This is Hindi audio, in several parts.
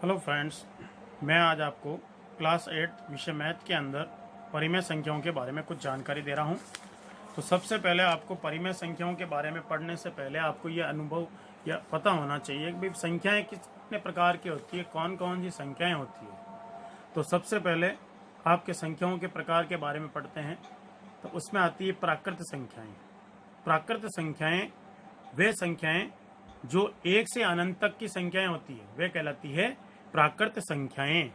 हेलो फ्रेंड्स, मैं आज आपको क्लास 8 विषय मैथ के अंदर परिमेय संख्याओं के बारे में कुछ जानकारी दे रहा हूं। तो सबसे पहले आपको परिमेय संख्याओं के बारे में पढ़ने से पहले आपको ये अनुभव या पता होना चाहिए कि भाई संख्याएं कितने प्रकार की होती है, कौन कौन सी संख्याएं होती है। तो सबसे पहले आपके संख्याओं के प्रकार के बारे में पढ़ते हैं। तो उसमें आती है प्राकृत संख्याएँ। प्राकृत संख्याएँ वे संख्याएँ जो एक से अनंत तक की संख्याएं होती है वे कहलाती है प्राकृत संख्याएं।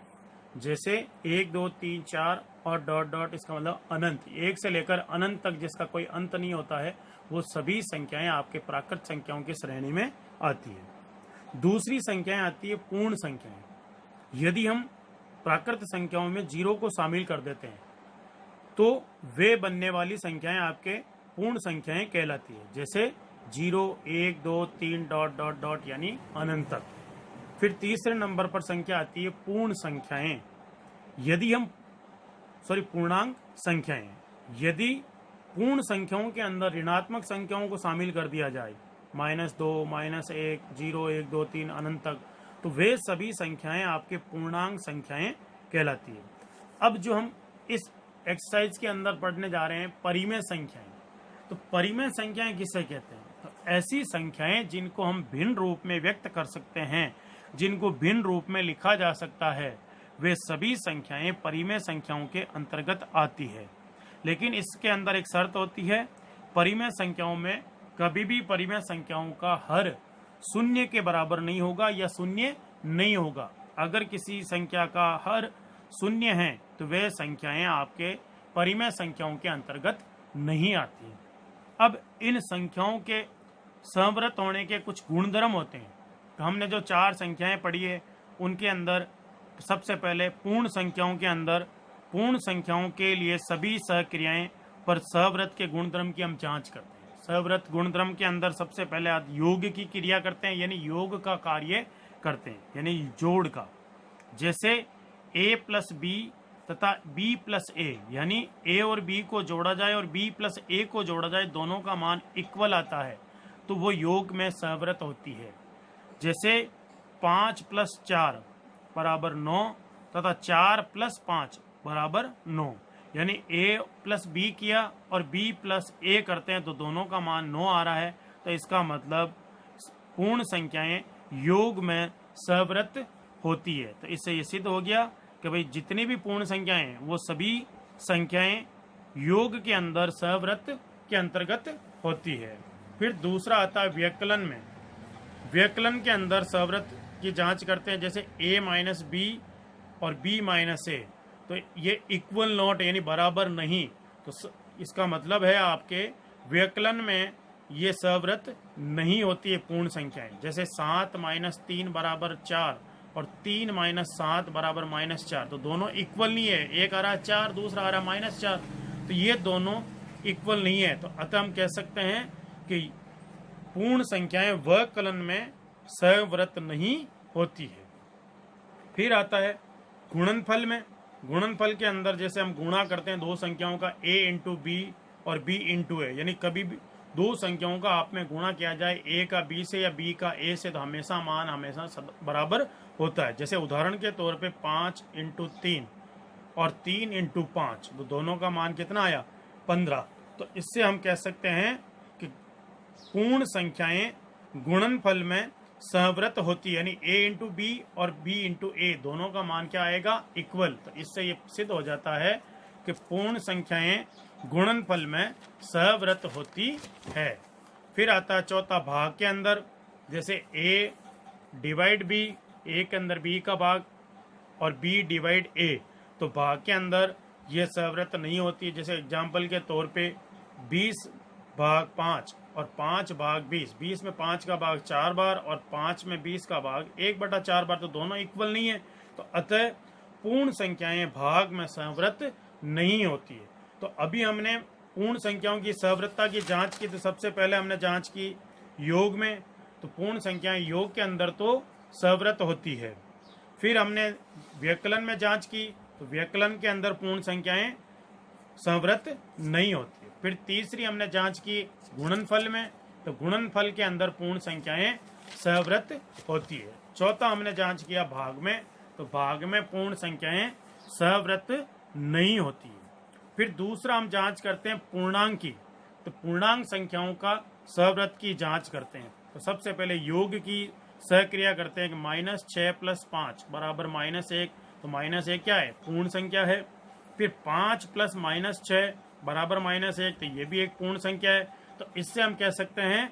जैसे 1 2 3 4 और डॉट डॉट, इसका मतलब अनंत, एक से लेकर अनंत तक जिसका कोई अंत नहीं होता है, वो सभी संख्याएं आपके प्राकृत संख्याओं की श्रेणी में आती है। दूसरी संख्याएं आती है पूर्ण संख्याएं। यदि हम प्राकृत संख्याओं में जीरो को शामिल कर देते हैं तो वे बनने वाली संख्याएं आपके पूर्ण संख्याएं कहलाती है। जैसे 0 1 2 3 डॉट डॉट डॉट यानी अनंत तक। फिर तीसरे नंबर पर संख्या आती है पूर्ण संख्याएं। यदि हम पूर्णांक संख्याएं, यदि पूर्ण संख्याओं के अंदर ऋणात्मक संख्याओं को शामिल कर दिया जाए, -2 -1 0 1 2 3 अनंत तक, तो वे सभी संख्याएं आपके पूर्णांक संख्याएं कहलाती है। अब जो हम इस एक्सरसाइज के अंदर पढ़ने जा रहे हैं परिमेय संख्याएं। तो परिमेय संख्याएं किसे कहते हैं? तो ऐसी संख्याएं जिनको हम भिन्न रूप में व्यक्त कर सकते हैं, जिनको भिन्न रूप में लिखा जा सकता है, वे सभी संख्याएं परिमेय संख्याओं के अंतर्गत आती है। लेकिन इसके अंदर एक शर्त होती है, परिमेय संख्याओं में कभी भी परिमेय संख्याओं का हर शून्य के बराबर नहीं होगा या शून्य नहीं होगा। अगर किसी संख्या का हर शून्य है तो वे संख्याएं आपके परिमेय संख्याओं के अंतर्गत नहीं आती। अब इन संख्याओं के समवर्त होने के कुछ गुणधर्म होते हैं। तो हमने जो 4 संख्याएं पढ़ी है उनके अंदर सबसे पहले पूर्ण संख्याओं के अंदर पूर्ण संख्याओं के लिए सभी सहक्रियाएं पर सहव्रत के गुणधर्म की हम जांच करते हैं। सहव्रत गुणधर्म के अंदर सबसे पहले योग की क्रिया करते हैं, यानी योग का कार्य करते हैं, यानी जोड़ का। जैसे a + b तथा b + a, यानी a और b को जोड़ा जाए और b + a को जोड़ा जाए, दोनों का मान इक्वल आता है तो वो योग में सहव्रत होती है। जैसे 5 + 4 = 9 तथा 4 + 5 = 9, यानी a + b किया और b + a करते हैं तो दोनों का मान 9 आ रहा है। तो इसका मतलब पूर्ण संख्याएं योग में सहव्रत होती है। तो इससे ये सिद्ध हो गया कि भाई जितनी भी पूर्ण संख्याएं हैं वो सभी संख्याएं योग के अंदर सहव्रत के अंतर्गत होती है। फिर दूसरा आता है व्यकलन में। व्यकलन के अंदर सहव्रत की जांच करते हैं। जैसे a - b और b - a, तो ये इक्वल नॉट यानी बराबर नहीं, तो इसका मतलब है आपके व्यकलन में ये सहव्रत नहीं होती है पूर्ण संख्याएं। जैसे 7 - 3 = 4 और 3 - 7 = -4, तो दोनों इक्वल नहीं है। एक आ रहा है 4, दूसरा आ रहा है -4, तो ये दोनों इक्वल नहीं है। तो अतः हम कह सकते हैं कि पूर्ण संख्याएं व्यकलन में सहव्रत नहीं होती है। फिर आता है गुणनफल में। गुणनफल के अंदर जैसे हम गुणा करते हैं दो संख्याओं का, a × b और b × a, यानी कभी भी दो संख्याओं का आप में गुणा किया जाए a का b से या b का a से, तो हमेशा मान हमेशा बराबर होता है। जैसे उदाहरण के तौर पे 5 × 3 और 3 × 5, तो दोनों का मान कितना आया? 15। तो इससे हम कह सकते हैं कि पूर्ण संख्याएं गुणनफल में सहव्रत होती है, यानी a × b और b × a दोनों का मान क्या आएगा? इक्वल। तो इससे ये सिद्ध हो जाता है कि पूर्ण संख्याएं गुणनफल में सहव्रत होती है। फिर आता है चौथा भाग के अंदर। जैसे a / b, a के अंदर b का भाग और b / a, तो भाग के अंदर ये सहव्रत नहीं होती है। जैसे एग्जाम्पल के तौर पे 20/5 और 5/20, 20 में 5 का भाग 4 बार और 5 में 20 का भाग 1/4 बार, तो दोनों इक्वल नहीं है। तो अतः पूर्ण संख्याएं भाग में सहव्रत नहीं होती है। तो अभी हमने पूर्ण संख्याओं की सहव्रतता की जांच की। तो सबसे पहले हमने जांच की योग में, तो पूर्ण संख्याएं योग के अंदर तो सहव्रत होती है। फिर हमने व्यकलन में जांच की, तो व्यकलन के अंदर पूर्ण संख्याएं सहव्रत नहीं होती है। फिर तीसरी हमने जांच की गुणनफल में, तो गुणनफल के अंदर पूर्ण संख्याएं सहव्रत होती है। चौथा हमने जांच किया भाग में, तो भाग में पूर्ण संख्याएं सहव्रत नहीं होती है। फिर दूसरा हम जांच करते हैं पूर्णांक की, तो पूर्णांक संख्याओं का सहव्रत की जांच करते हैं। तो सबसे पहले योग की सहक्रिया करते हैं कि -6 + 5 बराबर -1, तो -1 क्या है, पूर्ण संख्या है। फिर 5 + -6 बराबर -1, तो ये भी एक पूर्ण संख्या है। तो इससे हम कह सकते हैं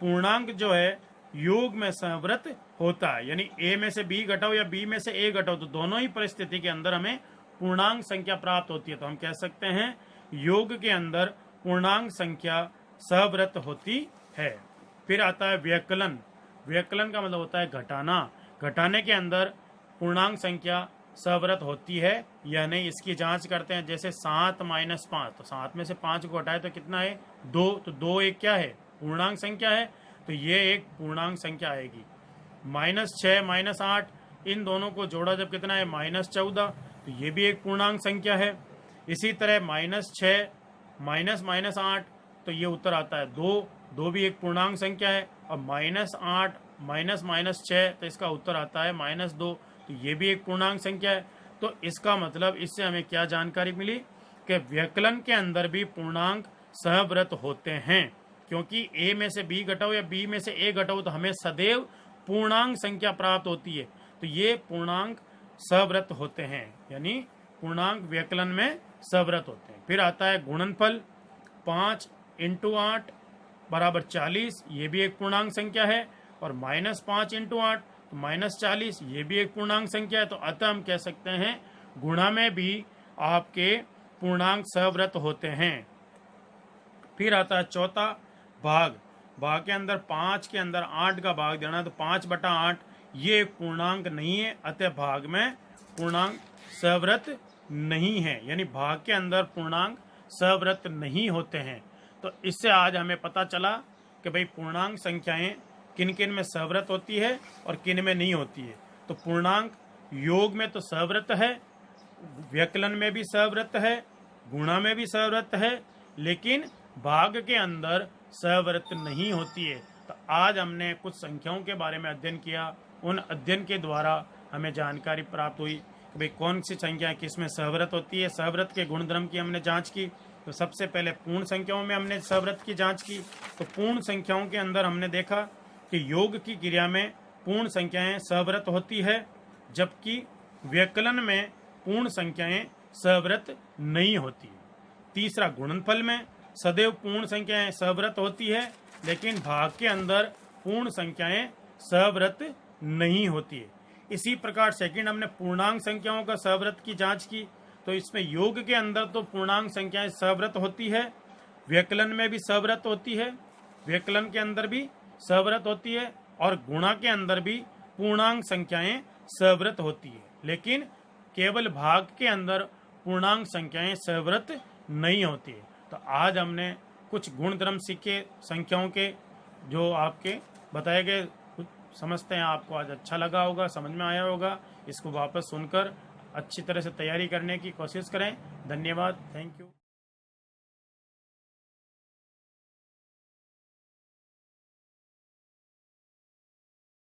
पूर्णांक जो है योग में सहव्रत होता है, यानी a में से b घटाओ या b में से a घटाओ, तो दोनों ही परिस्थिति के अंदर हमें पूर्णांक संख्या प्राप्त होती है। तो हम कह सकते हैं योग के अंदर पूर्णांक संख्या सहव्रत होती है। फिर आता है व्यकलन। व्यकलन का मतलब होता है घटाना। घटाने के अंदर पूर्णांक संख्या सहव्रत होती है या नहीं, इसकी जांच करते हैं। जैसे 7 - 5, तो 7 में से 5 को हटाए तो कितना है, 2, तो 2 एक क्या है, पूर्णांक संख्या है, तो ये एक पूर्णांक संख्या आएगी। -6 - 8, इन दोनों को जोड़ा जब कितना है, -14, तो ये भी एक पूर्णांक संख्या है। इसी तरह -6 - -8, तो ये उत्तर आता है 2, 2 भी एक पूर्णांक संख्या है। और -8 -6, तो इसका उत्तर आता है -2, तो ये भी एक पूर्णांक संख्या है। तो इसका मतलब इससे हमें क्या जानकारी मिली कि व्यकलन के अंदर भी पूर्णांक सहव्रत होते हैं, क्योंकि a में से b घटाओ या b में से a घटाओ तो हमें सदैव पूर्णांक संख्या प्राप्त होती है। तो ये पूर्णांक सहव्रत होते हैं, यानी पूर्णांक व्यकलन में सहव्रत होते हैं। फिर आता है गुणनफल। 5 × 8 बराबर 40, ये भी एक पूर्णांक संख्या है। और -5 × 8 तो -40, ये भी एक पूर्णांक संख्या है। तो अतः हम कह सकते हैं गुणा में भी आपके पूर्णांक सहव्रत होते हैं। फिर आता है चौथा भाग। भाग के अंदर 5 के अंदर 8 का भाग देना, तो 5/8 ये एक पूर्णांक नहीं है, अतः भाग में पूर्णांक सहव्रत नहीं है, यानी भाग के अंदर पूर्णांक सहव्रत नहीं होते हैं। तो इससे आज हमें पता चला कि भाई पूर्णांक संख्याएं किन किन में सहव्रत होती है और किन में नहीं होती है। तो पूर्णांक योग में तो सहव्रत है, व्यकलन में भी सहव्रत है, गुणा में भी सहव्रत है, लेकिन भाग के अंदर सहव्रत नहीं होती है। तो आज हमने कुछ संख्याओं के बारे में अध्ययन किया। उन अध्ययन के द्वारा हमें जानकारी प्राप्त हुई कि भाई कौन सी संख्याएं किस में सहव्रत होती है। सहव्रत के गुणधर्म की हमने जांच की। तो सबसे पहले पूर्ण संख्याओं में हमने सहव्रत की जांच की। तो पूर्ण संख्याओं के अंदर हमने देखा कि योग की क्रिया में पूर्ण संख्याएं सहव्रत होती है, जबकि व्यकलन में पूर्ण संख्याएं सहव्रत नहीं होती। तीसरा, गुणनफल में सदैव पूर्ण संख्याएं सहव्रत होती है, लेकिन भाग के अंदर पूर्ण संख्याएं सहव्रत नहीं होती है। इसी प्रकार सेकंड, हमने पूर्णांक संख्याओं का सहव्रत की जांच की। तो इसमें योग के अंदर तो पूर्णांक संख्याएं सहव्रत होती है, व्यकलन में भी सहव्रत होती है, व्यकलन के अंदर भी सहव्रत होती है, और गुणा के अंदर भी पूर्णांक संख्याएं सहव्रत होती है, लेकिन केवल भाग के अंदर पूर्णांक संख्याएं सहव्रत नहीं होती है। तो आज हमने कुछ गुणधर्म सीखे संख्याओं के, जो आपके बताए गए, कुछ समझते हैं आपको आज अच्छा लगा होगा, समझ में आया होगा। इसको वापस सुनकर अच्छी तरह से तैयारी करने की कोशिश करें। धन्यवाद, थैंक यू।